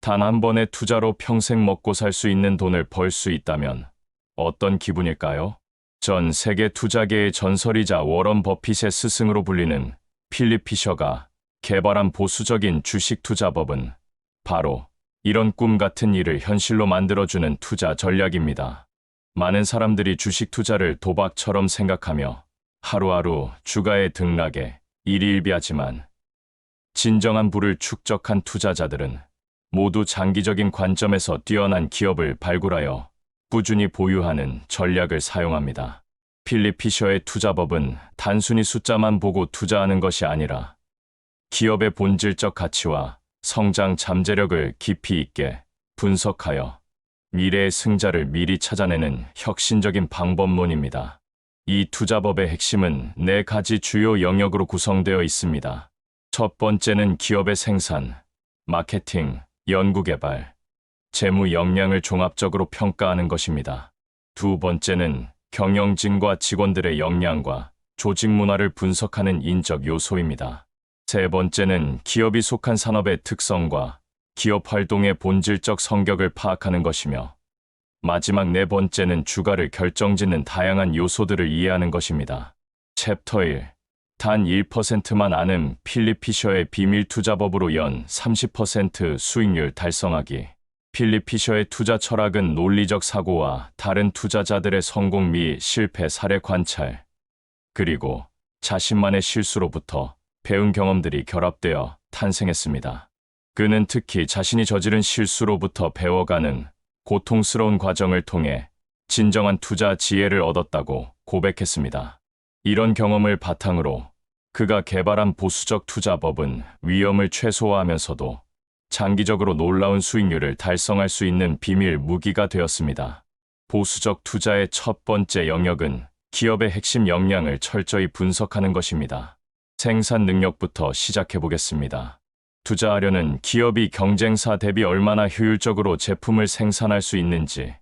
단 한 번의 투자로 평생 먹고 살 수 있는 돈을 벌 수 있다면 어떤 기분일까요? 전 세계 투자계의 전설이자 워런 버핏의 스승으로 불리는 필립 피셔가 개발한 보수적인 주식 투자법은 바로 이런 꿈 같은 일을 현실로 만들어주는 투자 전략입니다. 많은 사람들이 주식 투자를 도박처럼 생각하며 하루하루 주가의 등락에 일희일비하지만 진정한 부를 축적한 투자자들은 모두 장기적인 관점에서 뛰어난 기업을 발굴하여 꾸준히 보유하는 전략을 사용합니다. 필립 피셔의 투자법은 단순히 숫자만 보고 투자하는 것이 아니라 기업의 본질적 가치와 성장 잠재력을 깊이 있게 분석하여 미래의 승자를 미리 찾아내는 혁신적인 방법론입니다. 이 투자법의 핵심은 4가지 주요 영역으로 구성되어 있습니다. 첫 번째는 기업의 생산, 마케팅, 연구개발, 재무 역량을 종합적으로 평가하는 것입니다. 두 번째는 경영진과 직원들의 역량과 조직 문화를 분석하는 인적 요소입니다. 세 번째는 기업이 속한 산업의 특성과 기업 활동의 본질적 성격을 파악하는 것이며 마지막 네 번째는 주가를 결정짓는 다양한 요소들을 이해하는 것입니다. 챕터 1. 단 1%만 아는 필립 피셔의 비밀 투자법으로 연 30% 수익률 달성하기. 필립 피셔의 투자 철학은 논리적 사고와 다른 투자자들의 성공 및 실패 사례 관찰, 그리고 자신만의 실수로부터 배운 경험들이 결합되어 탄생했습니다. 그는 특히 자신이 저지른 실수로부터 배워가는 고통스러운 과정을 통해 진정한 투자 지혜를 얻었다고 고백했습니다. 이런 경험을 바탕으로 그가 개발한 보수적 투자법은 위험을 최소화하면서도 장기적으로 놀라운 수익률을 달성할 수 있는 비밀 무기가 되었습니다. 보수적 투자의 첫 번째 영역은 기업의 핵심 역량을 철저히 분석하는 것입니다. 생산 능력부터 시작해 보겠습니다. 투자하려는 기업이 경쟁사 대비 얼마나 효율적으로 제품을 생산할 수 있는지,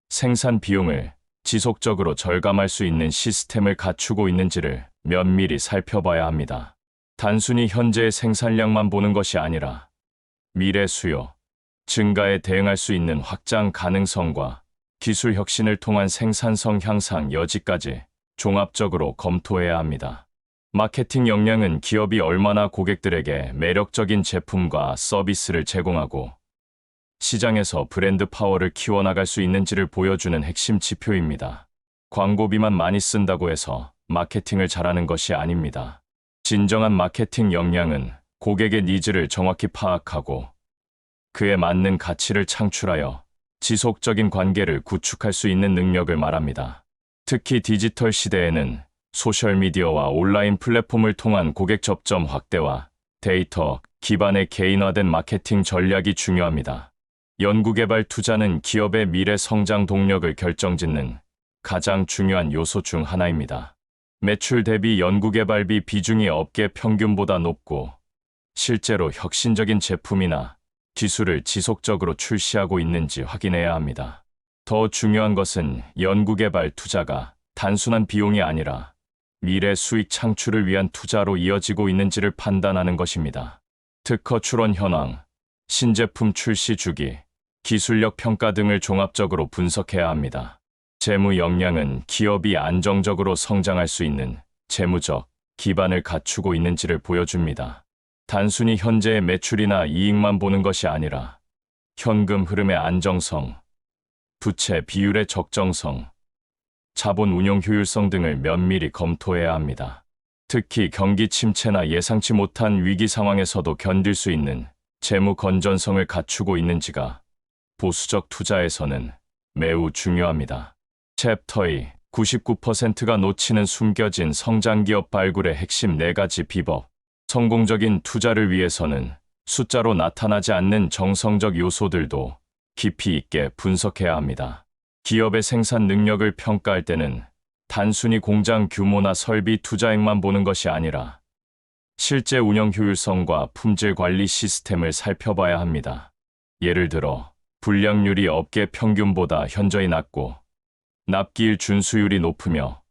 생산 비용을 지속적으로 절감할 수 있는 시스템을 갖추고 있는지를 면밀히 살펴봐야 합니다. 단순히 현재의 생산량만 보는 것이 아니라 미래 수요, 증가에 대응할 수 있는 확장 가능성과 기술 혁신을 통한 생산성 향상 여지까지 종합적으로 검토해야 합니다. 마케팅 역량은 기업이 얼마나 고객들에게 매력적인 제품과 서비스를 제공하고 시장에서 브랜드 파워를 키워나갈 수 있는지를 보여주는 핵심 지표입니다. 광고비만 많이 쓴다고 해서 마케팅을 잘하는 것이 아닙니다. 진정한 마케팅 역량은 고객의 니즈를 정확히 파악하고 그에 맞는 가치를 창출하여 지속적인 관계를 구축할 수 있는 능력을 말합니다. 특히 디지털 시대에는 소셜미디어와 온라인 플랫폼을 통한 고객 접점 확대와 데이터 기반의 개인화된 마케팅 전략이 중요합니다. 연구개발 투자는 기업의 미래 성장 동력을 결정짓는 가장 중요한 요소 중 하나입니다. 매출 대비 연구개발비 비중이 업계 평균보다 높고 실제로 혁신적인 제품이나 기술을 지속적으로 출시하고 있는지 확인해야 합니다. 더 중요한 것은 연구개발 투자가 단순한 비용이 아니라 미래 수익 창출을 위한 투자로 이어지고 있는지를 판단하는 것입니다. 특허 출원 현황, 신제품 출시 주기, 기술력 평가 등을 종합적으로 분석해야 합니다. 재무 역량은 기업이 안정적으로 성장할 수 있는 재무적 기반을 갖추고 있는지를 보여줍니다. 단순히 현재의 매출이나 이익만 보는 것이 아니라 현금 흐름의 안정성, 부채 비율의 적정성, 자본 운용 효율성 등을 면밀히 검토해야 합니다. 특히 경기 침체나 예상치 못한 위기 상황에서도 견딜 수 있는 재무 건전성을 갖추고 있는지가 보수적 투자에서는 매우 중요합니다. 챕터 2. 99%가 놓치는 숨겨진 성장기업 발굴의 핵심 4가지 비법. 성공적인 투자를 위해서는 숫자로 나타나지 않는 정성적 요소들도 깊이 있게 분석해야 합니다. 기업의 생산 능력을 평가할 때는 단순히 공장 규모나 설비 투자액만 보는 것이 아니라 실제 운영 효율성과 품질 관리 시스템을 살펴봐야 합니다. 예를 들어 불량률이 업계 평균보다 현저히 낮고 납기일 준수율이 높으며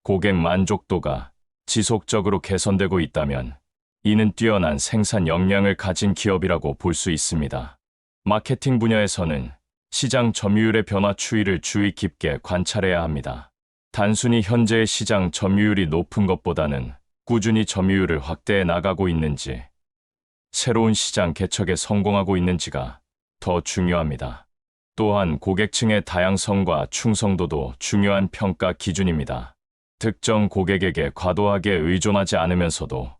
고객 만족도가 지속적으로 개선되고 있다면 이는 뛰어난 생산 역량을 가진 기업이라고 볼 수 있습니다. 마케팅 분야에서는 시장 점유율의 변화 추이를 주의 깊게 관찰해야 합니다. 단순히 현재의 시장 점유율이 높은 것보다는 꾸준히 점유율을 확대해 나가고 있는지, 새로운 시장 개척에 성공하고 있는지가 더 중요합니다. 또한 고객층의 다양성과 충성도도 중요한 평가 기준입니다. 특정 고객에게 과도하게 의존하지 않으면서도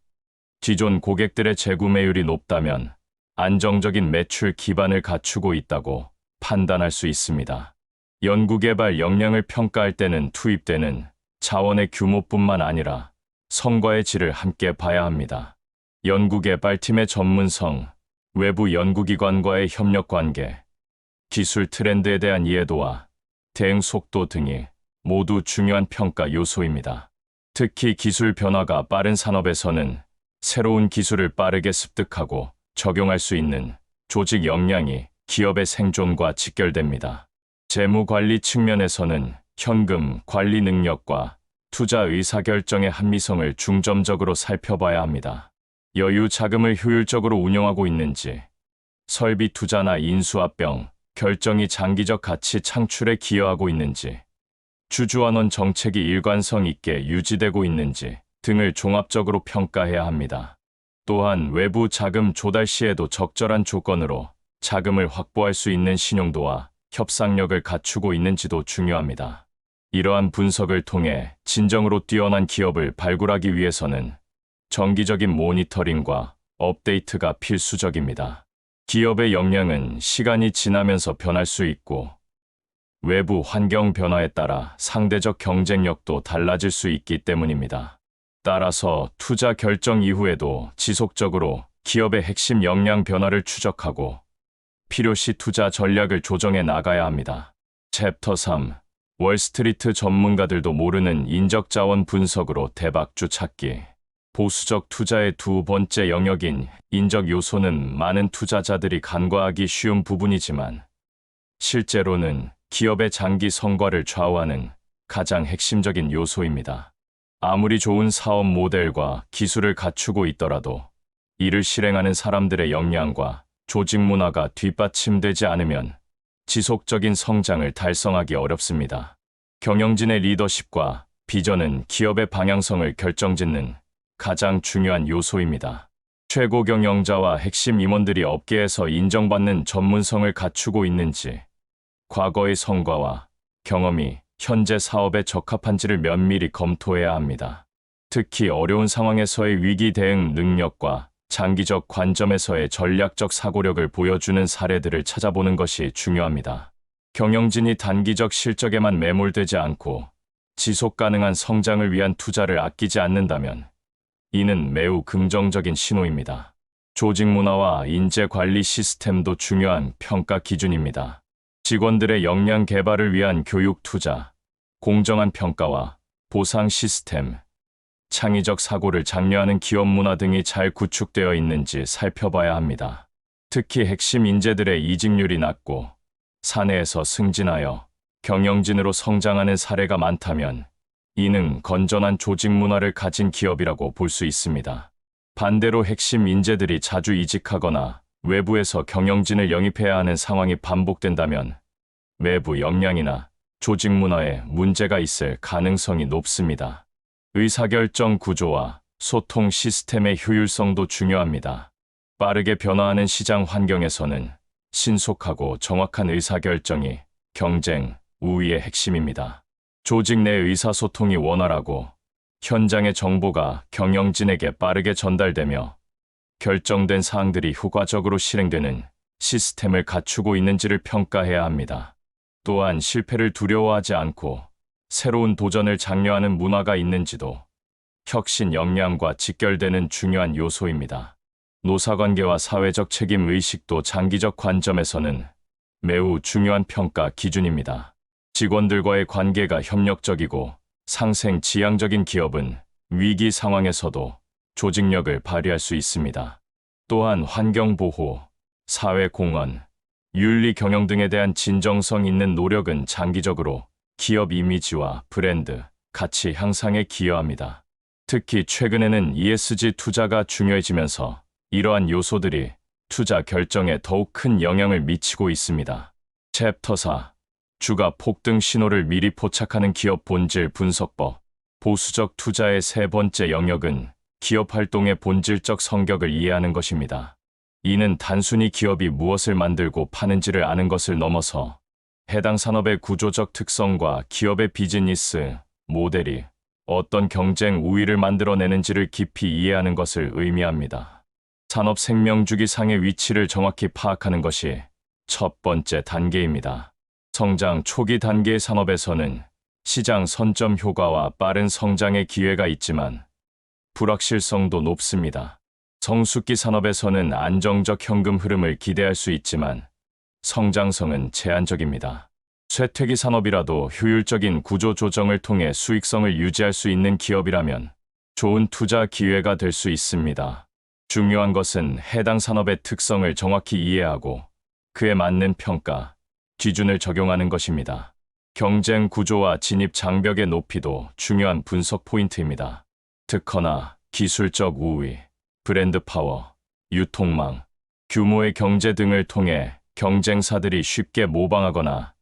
기존 고객들의 재구매율이 높다면 안정적인 매출 기반을 갖추고 있다고 판단할 수 있습니다. 연구개발 역량을 평가할 때는 투입되는 자원의 규모뿐만 아니라 성과의 질을 함께 봐야 합니다. 연구개발팀의 전문성, 외부 연구기관과의 협력관계, 기술 트렌드에 대한 이해도와 대응 속도 등이 모두 중요한 평가 요소입니다. 특히 기술 변화가 빠른 산업에서는 새로운 기술을 빠르게 습득하고 적용할 수 있는 조직 역량이 기업의 생존과 직결됩니다. 재무관리 측면에서는 현금 관리 능력과 투자 의사결정의 합리성을 중점적으로 살펴봐야 합니다. 여유 자금을 효율적으로 운영하고 있는지, 설비 투자나 인수합병, 결정이 장기적 가치 창출에 기여하고 있는지, 주주환원 정책이 일관성 있게 유지되고 있는지 등을 종합적으로 평가해야 합니다. 또한 외부 자금 조달 시에도 적절한 조건으로 자금을 확보할 수 있는 신용도와 협상력을 갖추고 있는지도 중요합니다. 이러한 분석을 통해 진정으로 뛰어난 기업을 발굴하기 위해서는 정기적인 모니터링과 업데이트가 필수적입니다. 기업의 역량은 시간이 지나면서 변할 수 있고 외부 환경 변화에 따라 상대적 경쟁력도 달라질 수 있기 때문입니다. 따라서 투자 결정 이후에도 지속적으로 기업의 핵심 역량 변화를 추적하고 필요시 투자 전략을 조정해 나가야 합니다. 챕터 3. 월스트리트 전문가들도 모르는 인적 자원 분석으로 대박주 찾기. 보수적 투자의 두 번째 영역인 인적 요소는 많은 투자자들이 간과하기 쉬운 부분이지만 실제로는 기업의 장기 성과를 좌우하는 가장 핵심적인 요소입니다. 아무리 좋은 사업 모델과 기술을 갖추고 있더라도 이를 실행하는 사람들의 역량과 조직 문화가 뒷받침되지 않으면 지속적인 성장을 달성하기 어렵습니다. 경영진의 리더십과 비전은 기업의 방향성을 결정짓는 가장 중요한 요소입니다. 최고 경영자와 핵심 임원들이 업계에서 인정받는 전문성을 갖추고 있는지, 과거의 성과와 경험이 현재 사업에 적합한지를 면밀히 검토해야 합니다. 특히 어려운 상황에서의 위기 대응 능력과 장기적 관점에서의 전략적 사고력을 보여주는 사례들을 찾아보는 것이 중요합니다. 경영진이 단기적 실적에만 매몰되지 않고 지속 가능한 성장을 위한 투자를 아끼지 않는다면 이는 매우 긍정적인 신호입니다. 조직 문화와 인재 관리 시스템도 중요한 평가 기준입니다. 직원들의 역량 개발을 위한 교육 투자, 공정한 평가와 보상 시스템, 창의적 사고를 장려하는 기업 문화 등이 잘 구축되어 있는지 살펴봐야 합니다. 특히 핵심 인재들의 이직률이 낮고 사내에서 승진하여 경영진으로 성장하는 사례가 많다면 이는 건전한 조직 문화를 가진 기업이라고 볼 수 있습니다. 반대로 핵심 인재들이 자주 이직하거나 외부에서 경영진을 영입해야 하는 상황이 반복된다면 외부 역량이나 조직 문화에 문제가 있을 가능성이 높습니다. 의사결정 구조와 소통 시스템의 효율성도 중요합니다. 빠르게 변화하는 시장 환경에서는 신속하고 정확한 의사결정이 경쟁 우위의 핵심입니다. 조직 내 의사소통이 원활하고 현장의 정보가 경영진에게 빠르게 전달되며 결정된 사항들이 효과적으로 실행되는 시스템을 갖추고 있는지를 평가해야 합니다. 또한 실패를 두려워하지 않고 새로운 도전을 장려하는 문화가 있는지도 혁신 역량과 직결되는 중요한 요소입니다. 노사관계와 사회적 책임 의식도 장기적 관점에서는 매우 중요한 평가 기준입니다. 직원들과의 관계가 협력적이고 상생 지향적인 기업은 위기 상황에서도 조직력을 발휘할 수 있습니다. 또한 환경보호, 사회공헌, 윤리 경영 등에 대한 진정성 있는 노력은 장기적으로 기업 이미지와 브랜드, 가치 향상에 기여합니다. 특히 최근에는 ESG 투자가 중요해지면서 이러한 요소들이 투자 결정에 더욱 큰 영향을 미치고 있습니다. 챕터 4. 주가 폭등 신호를 미리 포착하는 기업 본질 분석법. 보수적 투자의 세 번째 영역은 기업 활동의 본질적 성격을 이해하는 것입니다. 이는 단순히 기업이 무엇을 만들고 파는지를 아는 것을 넘어서 해당 산업의 구조적 특성과 기업의 비즈니스 모델이 어떤 경쟁 우위를 만들어내는지를 깊이 이해하는 것을 의미합니다. 산업 생명주기상의 위치를 정확히 파악하는 것이 첫 번째 단계입니다. 성장 초기 단계의 산업에서는 시장 선점 효과와 빠른 성장의 기회가 있지만 불확실성도 높습니다. 성숙기 산업에서는 안정적 현금 흐름을 기대할 수 있지만 성장성은 제한적입니다. 쇠퇴기 산업이라도 효율적인 구조 조정을 통해 수익성을 유지할 수 있는 기업이라면 좋은 투자 기회가 될 수 있습니다. 중요한 것은 해당 산업의 특성을 정확히 이해하고 그에 맞는 평가, 기준을 적용하는 것입니다. 경쟁 구조와 진입 장벽의 높이도 중요한 분석 포인트입니다. 특허나 기술적 우위, 브랜드 파워, 유통망, 규모의 경제 등을 통해 경쟁사들이 쉽게 모방하거나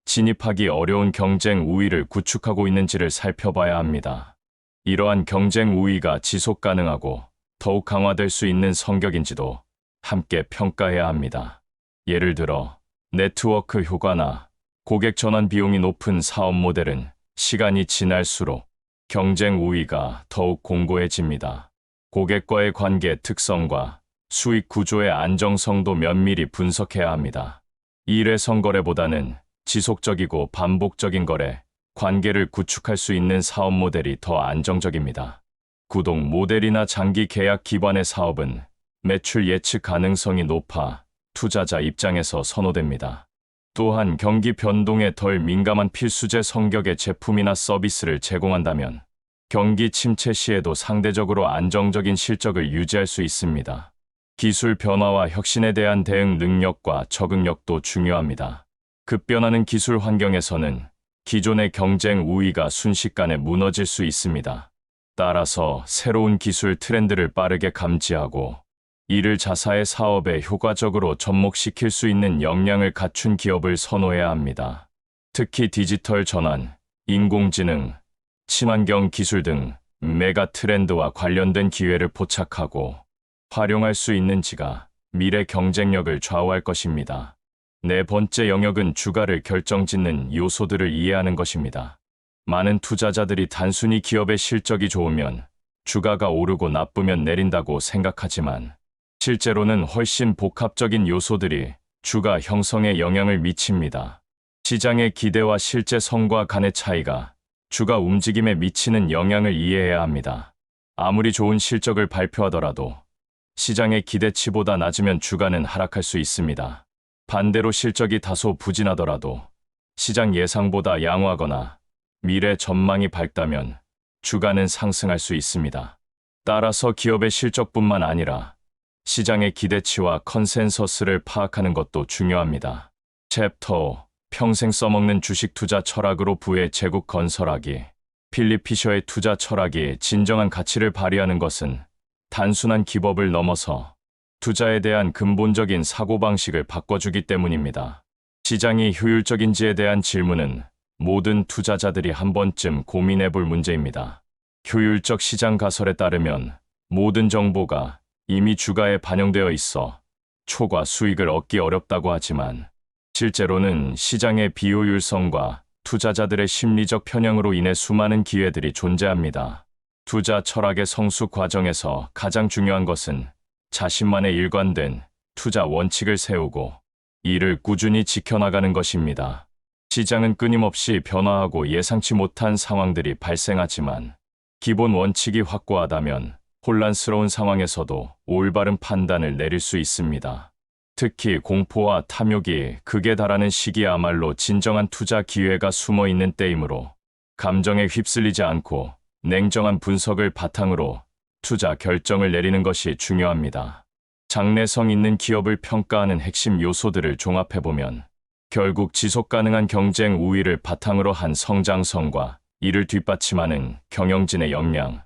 진입하기 어려운 경쟁 우위를 구축하고 있는지를 살펴봐야 합니다. 이러한 경쟁 우위가 지속 가능하고 더욱 강화될 수 있는 성격인지도 함께 평가해야 합니다. 예를 들어 네트워크 효과나 고객 전환 비용이 높은 사업 모델은 시간이 지날수록 경쟁 우위가 더욱 공고해집니다. 고객과의 관계 특성과 수익 구조의 안정성도 면밀히 분석해야 합니다. 일회성 거래보다는 지속적이고 반복적인 거래, 관계를 구축할 수 있는 사업 모델이 더 안정적입니다. 구독 모델이나 장기 계약 기반의 사업은 매출 예측 가능성이 높아 투자자 입장에서 선호됩니다. 또한 경기 변동에 덜 민감한 필수재 성격의 제품이나 서비스를 제공한다면 경기 침체 시에도 상대적으로 안정적인 실적을 유지할 수 있습니다. 기술 변화와 혁신에 대한 대응 능력과 적응력도 중요합니다. 급변하는 기술 환경에서는 기존의 경쟁 우위가 순식간에 무너질 수 있습니다. 따라서 새로운 기술 트렌드를 빠르게 감지하고 이를 자사의 사업에 효과적으로 접목시킬 수 있는 역량을 갖춘 기업을 선호해야 합니다. 특히 디지털 전환, 인공지능, 친환경 기술 등 메가 트렌드와 관련된 기회를 포착하고 활용할 수 있는지가 미래 경쟁력을 좌우할 것입니다. 네 번째 영역은 주가를 결정짓는 요소들을 이해하는 것입니다. 많은 투자자들이 단순히 기업의 실적이 좋으면 주가가 오르고 나쁘면 내린다고 생각하지만 실제로는 훨씬 복합적인 요소들이 주가 형성에 영향을 미칩니다. 시장의 기대와 실제 성과 간의 차이가 주가 움직임에 미치는 영향을 이해해야 합니다. 아무리 좋은 실적을 발표하더라도 시장의 기대치보다 낮으면 주가는 하락할 수 있습니다. 반대로 실적이 다소 부진하더라도 시장 예상보다 양호하거나 미래 전망이 밝다면 주가는 상승할 수 있습니다. 따라서 기업의 실적뿐만 아니라 시장의 기대치와 컨센서스를 파악하는 것도 중요합니다. 챕터 5. 평생 써먹는 주식 투자 철학으로 부의 제국 건설하기. 필립 피셔의 투자 철학이 진정한 가치를 발휘하는 것은 단순한 기법을 넘어서 투자에 대한 근본적인 사고방식을 바꿔주기 때문입니다. 시장이 효율적인지에 대한 질문은 모든 투자자들이 한 번쯤 고민해 볼 문제입니다. 효율적 시장 가설에 따르면 모든 정보가 이미 주가에 반영되어 있어 초과 수익을 얻기 어렵다고 하지만 실제로는 시장의 비효율성과 투자자들의 심리적 편향으로 인해 수많은 기회들이 존재합니다. 투자 철학의 성숙 과정에서 가장 중요한 것은 자신만의 일관된 투자 원칙을 세우고 이를 꾸준히 지켜나가는 것입니다. 시장은 끊임없이 변화하고 예상치 못한 상황들이 발생하지만 기본 원칙이 확고하다면 혼란스러운 상황에서도 올바른 판단을 내릴 수 있습니다. 특히 공포와 탐욕이 극에 달하는 시기야말로 진정한 투자 기회가 숨어 있는 때이므로 감정에 휩쓸리지 않고 냉정한 분석을 바탕으로 투자 결정을 내리는 것이 중요합니다. 장래성 있는 기업을 평가하는 핵심 요소들을 종합해보면 결국 지속 가능한 경쟁 우위를 바탕으로 한 성장성과 이를 뒷받침하는 경영진의 역량,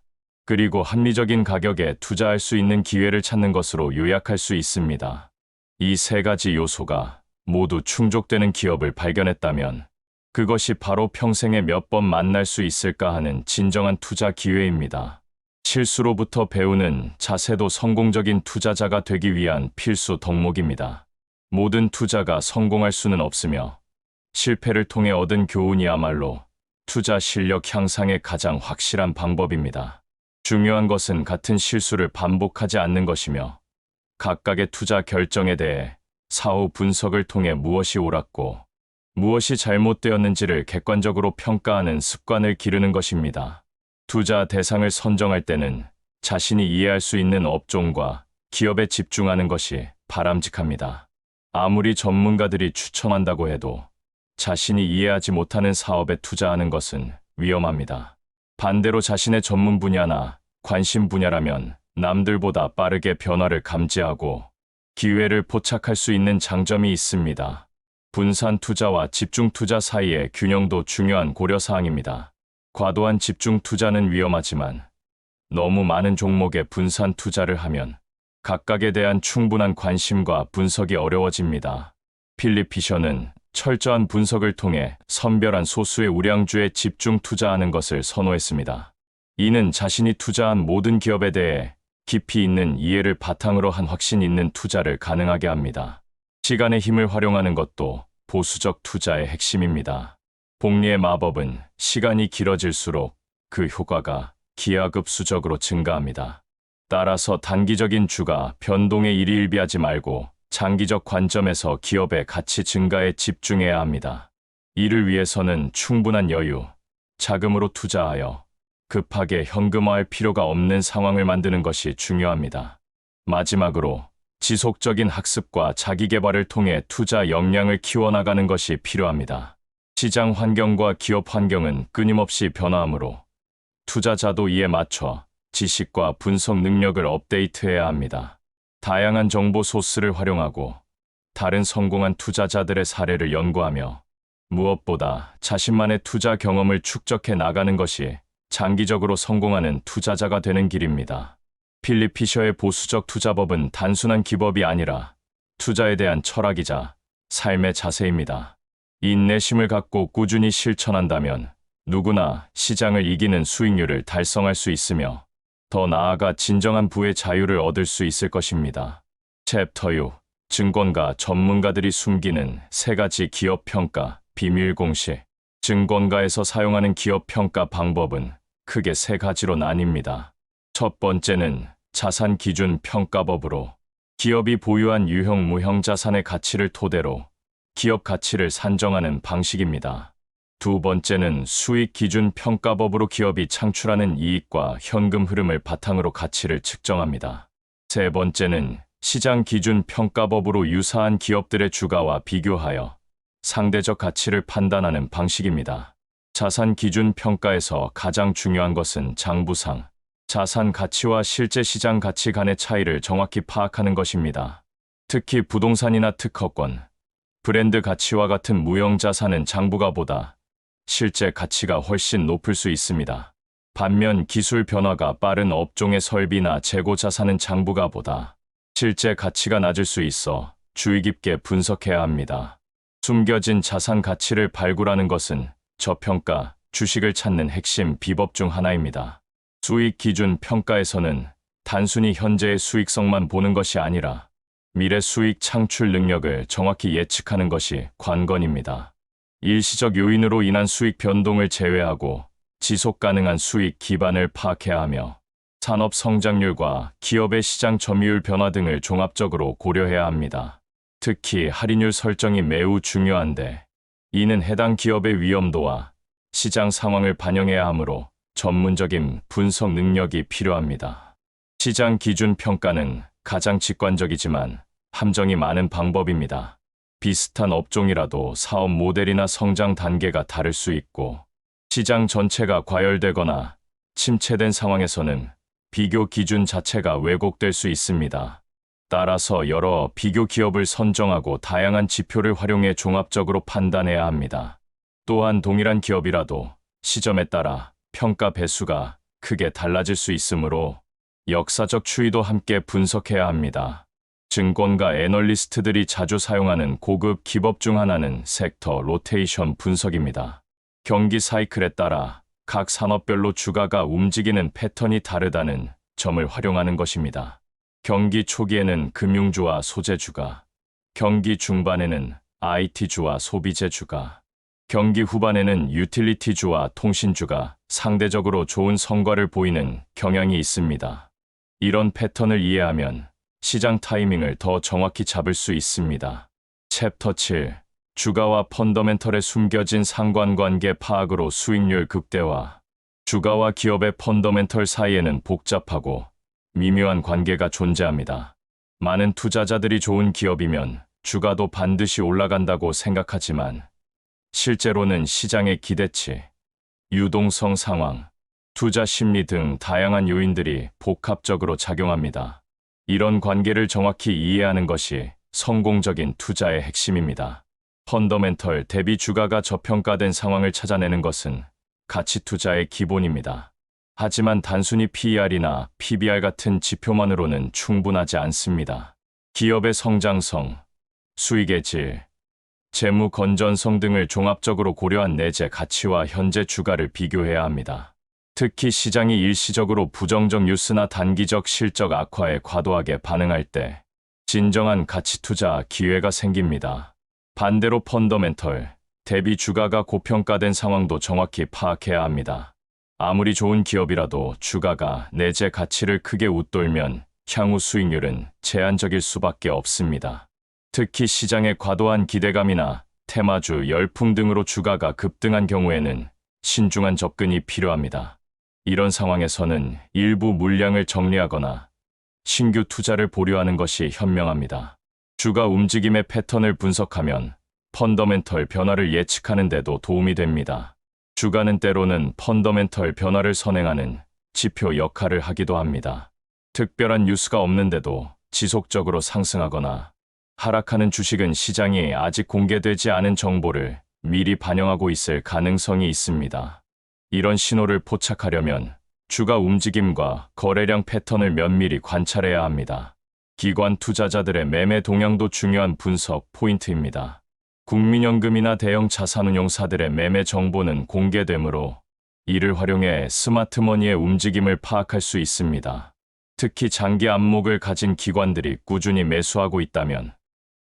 그리고 합리적인 가격에 투자할 수 있는 기회를 찾는 것으로 요약할 수 있습니다. 이 세 가지 요소가 모두 충족되는 기업을 발견했다면 그것이 바로 평생에 몇 번 만날 수 있을까 하는 진정한 투자 기회입니다. 실수로부터 배우는 자세도 성공적인 투자자가 되기 위한 필수 덕목입니다. 모든 투자가 성공할 수는 없으며 실패를 통해 얻은 교훈이야말로 투자 실력 향상의 가장 확실한 방법입니다. 중요한 것은 같은 실수를 반복하지 않는 것이며 각각의 투자 결정에 대해 사후 분석을 통해 무엇이 옳았고 무엇이 잘못되었는지를 객관적으로 평가하는 습관을 기르는 것입니다. 투자 대상을 선정할 때는 자신이 이해할 수 있는 업종과 기업에 집중하는 것이 바람직합니다. 아무리 전문가들이 추천한다고 해도 자신이 이해하지 못하는 사업에 투자하는 것은 위험합니다. 반대로 자신의 전문 분야나 관심 분야라면 남들보다 빠르게 변화를 감지하고 기회를 포착할 수 있는 장점이 있습니다. 분산 투자와 집중 투자 사이의 균형도 중요한 고려사항입니다. 과도한 집중 투자는 위험하지만 너무 많은 종목에 분산 투자를 하면 각각에 대한 충분한 관심과 분석이 어려워집니다. 필립 피셔는 철저한 분석을 통해 선별한 소수의 우량주에 집중 투자하는 것을 선호했습니다. 이는 자신이 투자한 모든 기업에 대해 깊이 있는 이해를 바탕으로 한 확신 있는 투자를 가능하게 합니다. 시간의 힘을 활용하는 것도 보수적 투자의 핵심입니다. 복리의 마법은 시간이 길어질수록 그 효과가 기하급수적으로 증가합니다. 따라서 단기적인 주가 변동에 일희일비하지 말고 장기적 관점에서 기업의 가치 증가에 집중해야 합니다. 이를 위해서는 충분한 여유, 자금으로 투자하여 급하게 현금화할 필요가 없는 상황을 만드는 것이 중요합니다. 마지막으로 지속적인 학습과 자기개발을 통해 투자 역량을 키워나가는 것이 필요합니다. 시장 환경과 기업 환경은 끊임없이 변화하므로 투자자도 이에 맞춰 지식과 분석 능력을 업데이트해야 합니다. 다양한 정보 소스를 활용하고 다른 성공한 투자자들의 사례를 연구하며 무엇보다 자신만의 투자 경험을 축적해 나가는 것이 장기적으로 성공하는 투자자가 되는 길입니다. 필립 피셔의 보수적 투자법은 단순한 기법이 아니라 투자에 대한 철학이자 삶의 자세입니다. 인내심을 갖고 꾸준히 실천한다면 누구나 시장을 이기는 수익률을 달성할 수 있으며 더 나아가 진정한 부의 자유를 얻을 수 있을 것입니다. 챕터 6. 증권가 전문가들이 숨기는 세 가지 기업 평가 비밀 공식. 증권가에서 사용하는 기업 평가 방법은 크게 세 가지로 나뉩니다. 첫 번째는 자산 기준 평가법으로 기업이 보유한 유형 무형 자산의 가치를 토대로 기업 가치를 산정하는 방식입니다. 두 번째는 수익 기준 평가법으로 기업이 창출하는 이익과 현금 흐름을 바탕으로 가치를 측정합니다. 세 번째는 시장 기준 평가법으로 유사한 기업들의 주가와 비교하여 상대적 가치를 판단하는 방식입니다. 자산 기준 평가에서 가장 중요한 것은 장부상, 자산 가치와 실제 시장 가치 간의 차이를 정확히 파악하는 것입니다. 특히 부동산이나 특허권, 브랜드 가치와 같은 무형 자산은 장부가보다 실제 가치가 훨씬 높을 수 있습니다. 반면 기술 변화가 빠른 업종의 설비나 재고 자산은 장부가보다 실제 가치가 낮을 수 있어 주의 깊게 분석해야 합니다. 숨겨진 자산 가치를 발굴하는 것은 저평가, 주식을 찾는 핵심 비법 중 하나입니다. 수익 기준 평가에서는 단순히 현재의 수익성만 보는 것이 아니라 미래 수익 창출 능력을 정확히 예측하는 것이 관건입니다. 일시적 요인으로 인한 수익 변동을 제외하고 지속 가능한 수익 기반을 파악해야 하며 산업 성장률과 기업의 시장 점유율 변화 등을 종합적으로 고려해야 합니다. 특히 할인율 설정이 매우 중요한데 이는 해당 기업의 위험도와 시장 상황을 반영해야 하므로 전문적인 분석 능력이 필요합니다. 시장 기준 평가는 가장 직관적이지만 함정이 많은 방법입니다. 비슷한 업종이라도 사업 모델이나 성장 단계가 다를 수 있고 시장 전체가 과열되거나 침체된 상황에서는 비교 기준 자체가 왜곡될 수 있습니다. 따라서 여러 비교 기업을 선정하고 다양한 지표를 활용해 종합적으로 판단해야 합니다. 또한 동일한 기업이라도 시점에 따라 평가 배수가 크게 달라질 수 있으므로 역사적 추이도 함께 분석해야 합니다. 증권가 애널리스트들이 자주 사용하는 고급 기법 중 하나는 섹터 로테이션 분석입니다. 경기 사이클에 따라 각 산업별로 주가가 움직이는 패턴이 다르다는 점을 활용하는 것입니다. 경기 초기에는 금융주와 소재주가, 경기 중반에는 IT주와 소비재주가, 경기 후반에는 유틸리티주와 통신주가 상대적으로 좋은 성과를 보이는 경향이 있습니다. 이런 패턴을 이해하면 시장 타이밍을 더 정확히 잡을 수 있습니다. 챕터 7. 주가와 펀더멘털에 숨겨진 상관관계 파악으로 수익률 극대화. 주가와 기업의 펀더멘털 사이에는 복잡하고 미묘한 관계가 존재합니다. 많은 투자자들이 좋은 기업이면 주가도 반드시 올라간다고 생각하지만 실제로는 시장의 기대치, 유동성 상황, 투자 심리 등 다양한 요인들이 복합적으로 작용합니다. 이런 관계를 정확히 이해하는 것이 성공적인 투자의 핵심입니다. 펀더멘털 대비 주가가 저평가된 상황을 찾아내는 것은 가치 투자의 기본입니다. 하지만 단순히 PER이나 PBR 같은 지표만으로는 충분하지 않습니다. 기업의 성장성, 수익의 질, 재무 건전성 등을 종합적으로 고려한 내재 가치와 현재 주가를 비교해야 합니다. 특히 시장이 일시적으로 부정적 뉴스나 단기적 실적 악화에 과도하게 반응할 때 진정한 가치 투자 기회가 생깁니다. 반대로 펀더멘털, 대비 주가가 고평가된 상황도 정확히 파악해야 합니다. 아무리 좋은 기업이라도 주가가 내재 가치를 크게 웃돌면 향후 수익률은 제한적일 수밖에 없습니다. 특히 시장의 과도한 기대감이나 테마주 열풍 등으로 주가가 급등한 경우에는 신중한 접근이 필요합니다. 이런 상황에서는 일부 물량을 정리하거나 신규 투자를 보류하는 것이 현명합니다. 주가 움직임의 패턴을 분석하면 펀더멘털 변화를 예측하는 데도 도움이 됩니다. 주가는 때로는 펀더멘털 변화를 선행하는 지표 역할을 하기도 합니다. 특별한 뉴스가 없는데도 지속적으로 상승하거나 하락하는 주식은 시장이 아직 공개되지 않은 정보를 미리 반영하고 있을 가능성이 있습니다. 이런 신호를 포착하려면 주가 움직임과 거래량 패턴을 면밀히 관찰해야 합니다. 기관 투자자들의 매매 동향도 중요한 분석 포인트입니다. 국민연금이나 대형 자산운용사들의 매매 정보는 공개되므로 이를 활용해 스마트머니의 움직임을 파악할 수 있습니다. 특히 장기 안목을 가진 기관들이 꾸준히 매수하고 있다면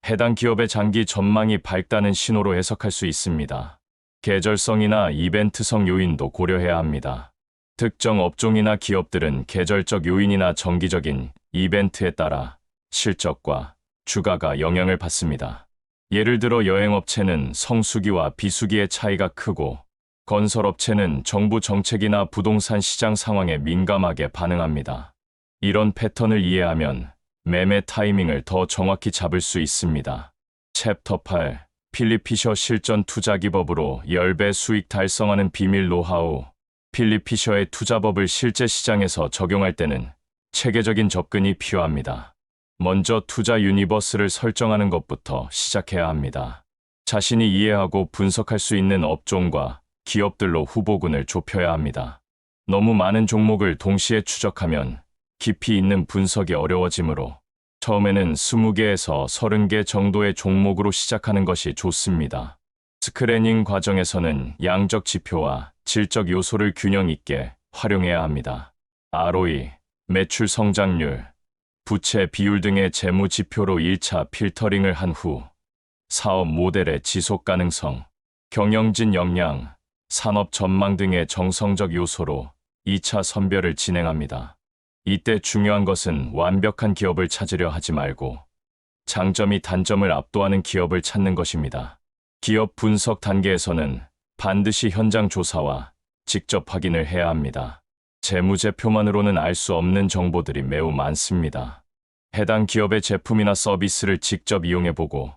해당 기업의 장기 전망이 밝다는 신호로 해석할 수 있습니다. 계절성이나 이벤트성 요인도 고려해야 합니다. 특정 업종이나 기업들은 계절적 요인이나 정기적인 이벤트에 따라 실적과 주가가 영향을 받습니다. 예를 들어 여행업체는 성수기와 비수기의 차이가 크고 건설업체는 정부 정책이나 부동산 시장 상황에 민감하게 반응합니다. 이런 패턴을 이해하면 매매 타이밍을 더 정확히 잡을 수 있습니다. 챕터 8. 필립 피셔 실전 투자 기법으로 10배 수익 달성하는 비밀 노하우. 필립 피셔의 투자법을 실제 시장에서 적용할 때는 체계적인 접근이 필요합니다. 먼저 투자 유니버스를 설정하는 것부터 시작해야 합니다. 자신이 이해하고 분석할 수 있는 업종과 기업들로 후보군을 좁혀야 합니다. 너무 많은 종목을 동시에 추적하면 깊이 있는 분석이 어려워지므로 처음에는 20개에서 30개 정도의 종목으로 시작하는 것이 좋습니다. 스크래닝 과정에서는 양적 지표와 질적 요소를 균형 있게 활용해야 합니다. ROE, 매출 성장률, 부채 비율 등의 재무 지표로 1차 필터링을 한 후 사업 모델의 지속 가능성, 경영진 역량, 산업 전망 등의 정성적 요소로 2차 선별을 진행합니다. 이때 중요한 것은 완벽한 기업을 찾으려 하지 말고 장점이 단점을 압도하는 기업을 찾는 것입니다. 기업 분석 단계에서는 반드시 현장 조사와 직접 확인을 해야 합니다. 재무제표만으로는 알 수 없는 정보들이 매우 많습니다. 해당 기업의 제품이나 서비스를 직접 이용해보고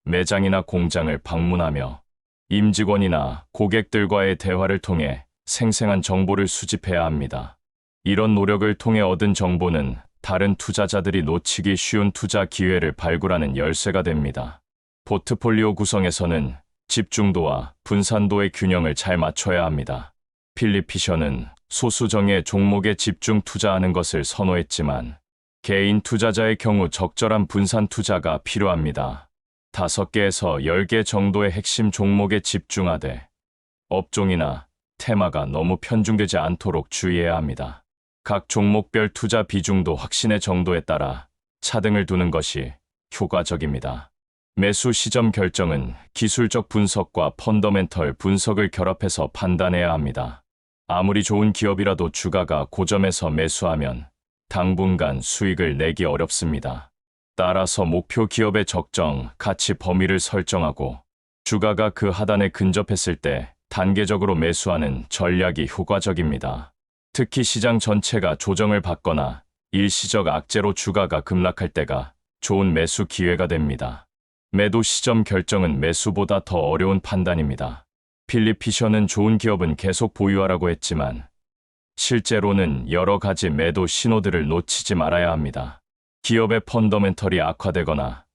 매장이나 공장을 방문하며 임직원이나 고객들과의 대화를 통해 생생한 정보를 수집해야 합니다. 이런 노력을 통해 얻은 정보는 다른 투자자들이 놓치기 쉬운 투자 기회를 발굴하는 열쇠가 됩니다. 포트폴리오 구성에서는 집중도와 분산도의 균형을 잘 맞춰야 합니다. 필립 피셔는 소수 정예 종목에 집중 투자하는 것을 선호했지만 개인 투자자의 경우 적절한 분산 투자가 필요합니다. 5개에서 10개 정도의 핵심 종목에 집중하되 업종이나 테마가 너무 편중되지 않도록 주의해야 합니다. 각 종목별 투자 비중도 확신의 정도에 따라 차등을 두는 것이 효과적입니다. 매수 시점 결정은 기술적 분석과 펀더멘털 분석을 결합해서 판단해야 합니다. 아무리 좋은 기업이라도 주가가 고점에서 매수하면 당분간 수익을 내기 어렵습니다. 따라서 목표 기업의 적정 가치 범위를 설정하고 주가가 그 하단에 근접했을 때 단계적으로 매수하는 전략이 효과적입니다. 특히 시장 전체가 조정을 받거나 일시적 악재로 주가가 급락할 때가 좋은 매수 기회가 됩니다. 매도 시점 결정은 매수보다 더 어려운 판단입니다. 필립 피셔는 좋은 기업은 계속 보유하라고 했지만 실제로는 여러 가지 매도 신호들을 놓치지 말아야 합니다. 기업의 펀더멘털이 악화되거나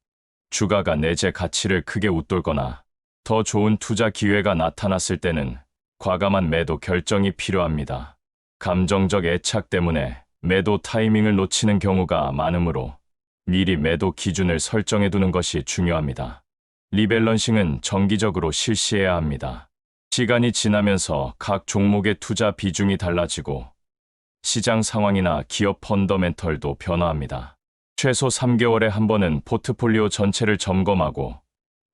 주가가 내재 가치를 크게 웃돌거나 더 좋은 투자 기회가 나타났을 때는 과감한 매도 결정이 필요합니다. 감정적 애착 때문에 매도 타이밍을 놓치는 경우가 많으므로 미리 매도 기준을 설정해 두는 것이 중요합니다. 리밸런싱은 정기적으로 실시해야 합니다. 시간이 지나면서 각 종목의 투자 비중이 달라지고 시장 상황이나 기업 펀더멘털도 변화합니다. 최소 3개월에 한 번은 포트폴리오 전체를 점검하고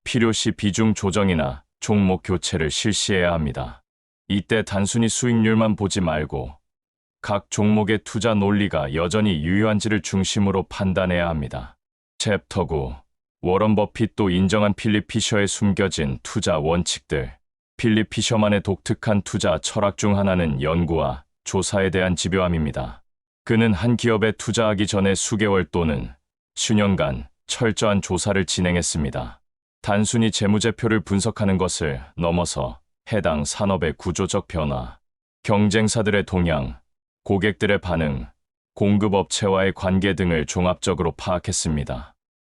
필요시 비중 조정이나 종목 교체를 실시해야 합니다. 이때 단순히 수익률만 보지 말고 각 종목의 투자 논리가 여전히 유효한지를 중심으로 판단해야 합니다. 챕터 9. 워런 버핏도 인정한 필립 피셔의 숨겨진 투자 원칙들. 필립 피셔만의 독특한 투자 철학 중 하나는 연구와 조사에 대한 집요함입니다. 그는 한 기업에 투자하기 전에 수개월 또는 수년간 철저한 조사를 진행했습니다. 단순히 재무제표를 분석하는 것을 넘어서 해당 산업의 구조적 변화, 경쟁사들의 동향, 고객들의 반응, 공급업체와의 관계 등을 종합적으로 파악했습니다.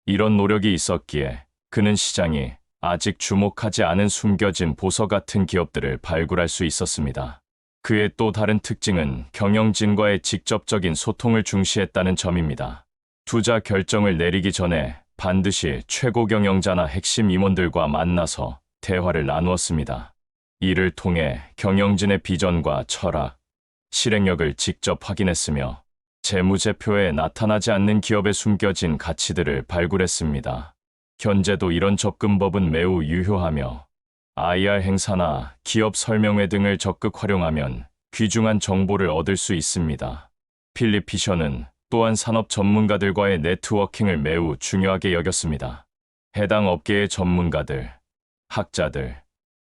이런 노력이 있었기에 그는 시장이 아직 주목하지 않은 숨겨진 보석 같은 기업들을 발굴할 수 있었습니다. 그의 또 다른 특징은 경영진과의 직접적인 소통을 중시했다는 점입니다. 투자 결정을 내리기 전에 반드시 최고 경영자나 핵심 임원들과 만나서 대화를 나누었습니다. 이를 통해 경영진의 비전과 철학, 실행력을 직접 확인했으며 재무제표에 나타나지 않는 기업의 숨겨진 가치들을 발굴했습니다. 현재도 이런 접근법은 매우 유효하며 IR 행사나 기업 설명회 등을 적극 활용하면 귀중한 정보를 얻을 수 있습니다. 필립 피셔는 또한 산업 전문가들과의 네트워킹을 매우 중요하게 여겼습니다. 해당 업계의 전문가들, 학자들,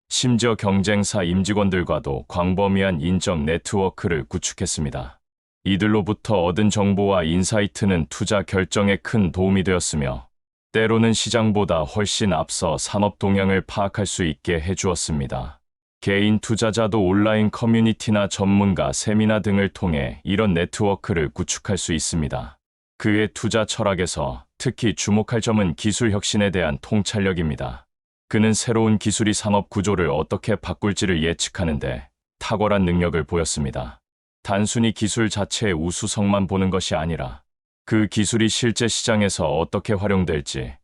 심지어 경쟁사 임직원들과도 광범위한 인적 네트워크를 구축했습니다. 이들로부터 얻은 정보와 인사이트는 투자 결정에 큰 도움이 되었으며 때로는 시장보다 훨씬 앞서 산업 동향을 파악할 수 있게 해주었습니다. 개인 투자자도 온라인 커뮤니티나 전문가 세미나 등을 통해 이런 네트워크를 구축할 수 있습니다. 그의 투자 철학에서 특히 주목할 점은 기술 혁신에 대한 통찰력입니다. 그는 새로운 기술이 산업 구조를 어떻게 바꿀지를 예측하는데 탁월한 능력을 보였습니다. 단순히 기술 자체의 우수성만 보는 것이 아니라 그 기술이 실제 시장에서 어떻게 활용될지,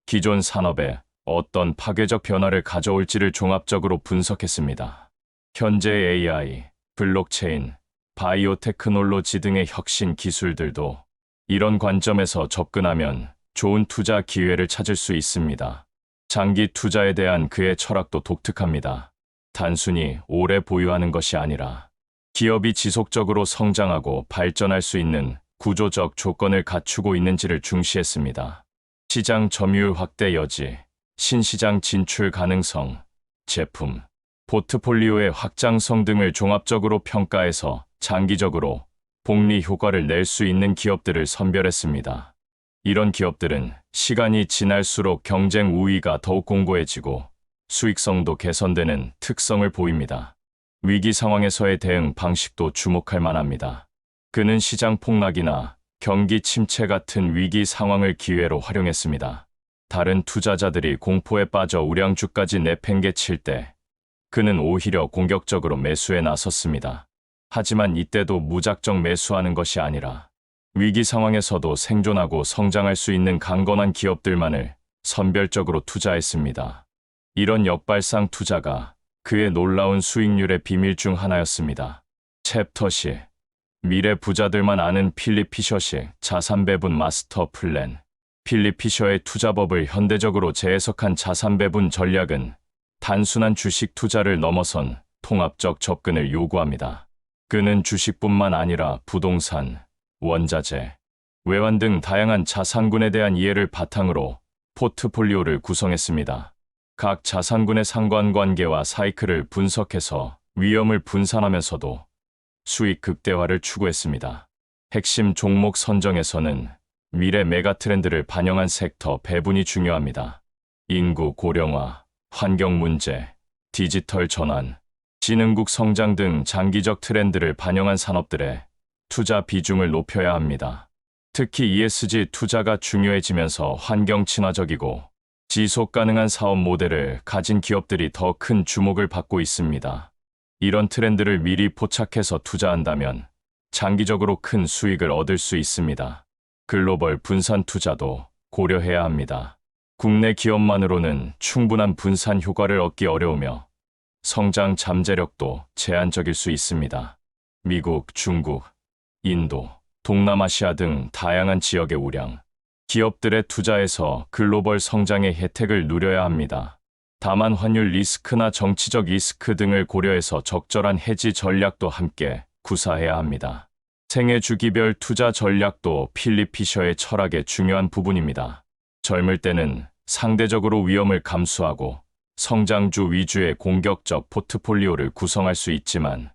기존 산업에 어떤 파괴적 변화를 가져올지를 종합적으로 분석했습니다. 현재의 AI, 블록체인, 바이오 테크놀로지 등의 혁신 기술들도 이런 관점에서 접근하면 좋은 투자 기회를 찾을 수 있습니다. 장기 투자에 대한 그의 철학도 독특합니다. 단순히 오래 보유하는 것이 아니라 기업이 지속적으로 성장하고 발전할 수 있는 구조적 조건을 갖추고 있는지를 중시했습니다. 시장 점유율 확대 여지, 신시장 진출 가능성, 제품, 포트폴리오의 확장성 등을 종합적으로 평가해서 장기적으로 복리 효과를 낼 수 있는 기업들을 선별했습니다. 이런 기업들은 시간이 지날수록 경쟁 우위가 더욱 공고해지고 수익성도 개선되는 특성을 보입니다. 위기 상황에서의 대응 방식도 주목할 만합니다. 그는 시장 폭락이나 경기 침체 같은 위기 상황을 기회로 활용했습니다. 다른 투자자들이 공포에 빠져 우량주까지 내팽개칠 때 그는 오히려 공격적으로 매수에 나섰습니다. 하지만 이때도 무작정 매수하는 것이 아니라 위기 상황에서도 생존하고 성장할 수 있는 강건한 기업들만을 선별적으로 투자했습니다. 이런 역발상 투자가 그의 놀라운 수익률의 비밀 중 하나였습니다. 챕터 C. 미래 부자들만 아는 필립 피셔식 자산 배분 마스터 플랜. 필립 피셔의 투자법을 현대적으로 재해석한 자산 배분 전략은 단순한 주식 투자를 넘어선 통합적 접근을 요구합니다. 그는 주식뿐만 아니라 부동산, 원자재, 외환 등 다양한 자산군에 대한 이해를 바탕으로 포트폴리오를 구성했습니다. 각 자산군의 상관관계와 사이클을 분석해서 위험을 분산하면서도 수익 극대화를 추구했습니다. 핵심 종목 선정에서는 미래 메가 트렌드를 반영한 섹터 배분이 중요합니다. 인구 고령화, 환경 문제, 디지털 전환, 지능국 성장 등 장기적 트렌드를 반영한 산업들의 투자 비중을 높여야 합니다. 특히 ESG 투자가 중요해지면서 환경 친화적이고 지속 가능한 사업 모델을 가진 기업들이 더 큰 주목을 받고 있습니다. 이런 트렌드를 미리 포착해서 투자한다면 장기적으로 큰 수익을 얻을 수 있습니다. 글로벌 분산 투자도 고려해야 합니다. 국내 기업만으로는 충분한 분산 효과를 얻기 어려우며 성장 잠재력도 제한적일 수 있습니다. 미국, 중국, 인도, 동남아시아 등 다양한 지역의 우량, 기업들의 투자에서 글로벌 성장의 혜택을 누려야 합니다. 다만 환율 리스크나 정치적 리스크 등을 고려해서 적절한 해지 전략도 함께 구사해야 합니다. 생애 주기별 투자 전략도 필립 피셔의 철학의 중요한 부분입니다. 젊을 때는 상대적으로 위험을 감수하고 성장주 위주의 공격적 포트폴리오를 구성할 수 있지만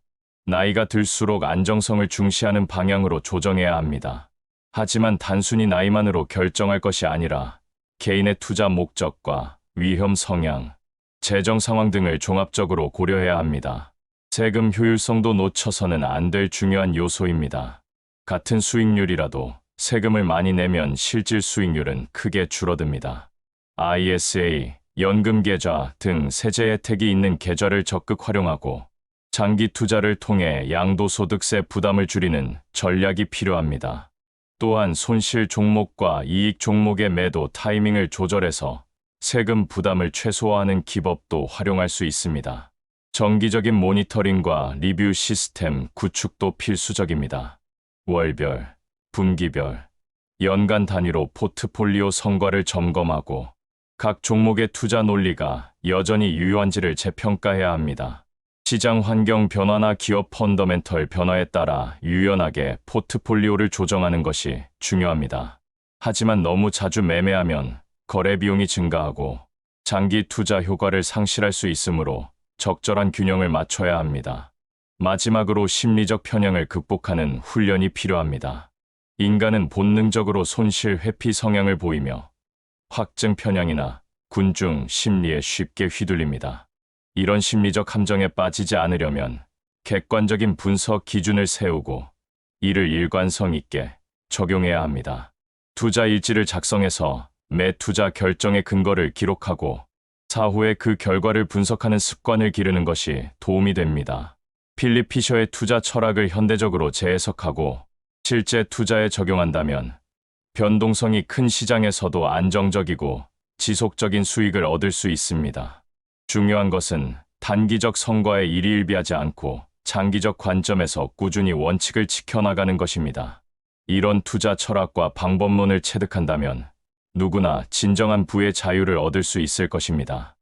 나이가 들수록 안정성을 중시하는 방향으로 조정해야 합니다. 하지만 단순히 나이만으로 결정할 것이 아니라 개인의 투자 목적과 위험 성향, 재정 상황 등을 종합적으로 고려해야 합니다. 세금 효율성도 놓쳐서는 안 될 중요한 요소입니다. 같은 수익률이라도 세금을 많이 내면 실질 수익률은 크게 줄어듭니다. ISA, 연금계좌 등 세제 혜택이 있는 계좌를 적극 활용하고 장기 투자를 통해 양도소득세 부담을 줄이는 전략이 필요합니다. 또한 손실 종목과 이익 종목의 매도 타이밍을 조절해서 세금 부담을 최소화하는 기법도 활용할 수 있습니다. 정기적인 모니터링과 리뷰 시스템 구축도 필수적입니다. 월별, 분기별, 연간 단위로 포트폴리오 성과를 점검하고 각 종목의 투자 논리가 여전히 유효한지를 재평가해야 합니다. 시장 환경 변화나 기업 펀더멘털 변화에 따라 유연하게 포트폴리오를 조정하는 것이 중요합니다. 하지만 너무 자주 매매하면 거래 비용이 증가하고 장기 투자 효과를 상실할 수 있으므로 적절한 균형을 맞춰야 합니다. 마지막으로 심리적 편향을 극복하는 훈련이 필요합니다. 인간은 본능적으로 손실 회피 성향을 보이며 확증 편향이나 군중 심리에 쉽게 휘둘립니다. 이런 심리적 함정에 빠지지 않으려면 객관적인 분석 기준을 세우고 이를 일관성 있게 적용해야 합니다. 투자 일지를 작성해서 매 투자 결정의 근거를 기록하고 사후에 그 결과를 분석하는 습관을 기르는 것이 도움이 됩니다. 필립 피셔의 투자 철학을 현대적으로 재해석하고 실제 투자에 적용한다면 변동성이 큰 시장에서도 안정적이고 지속적인 수익을 얻을 수 있습니다. 중요한 것은 단기적 성과에 일희일비하지 않고 장기적 관점에서 꾸준히 원칙을 지켜나가는 것입니다. 이런 투자 철학과 방법론을 체득한다면 누구나 진정한 부의 자유를 얻을 수 있을 것입니다.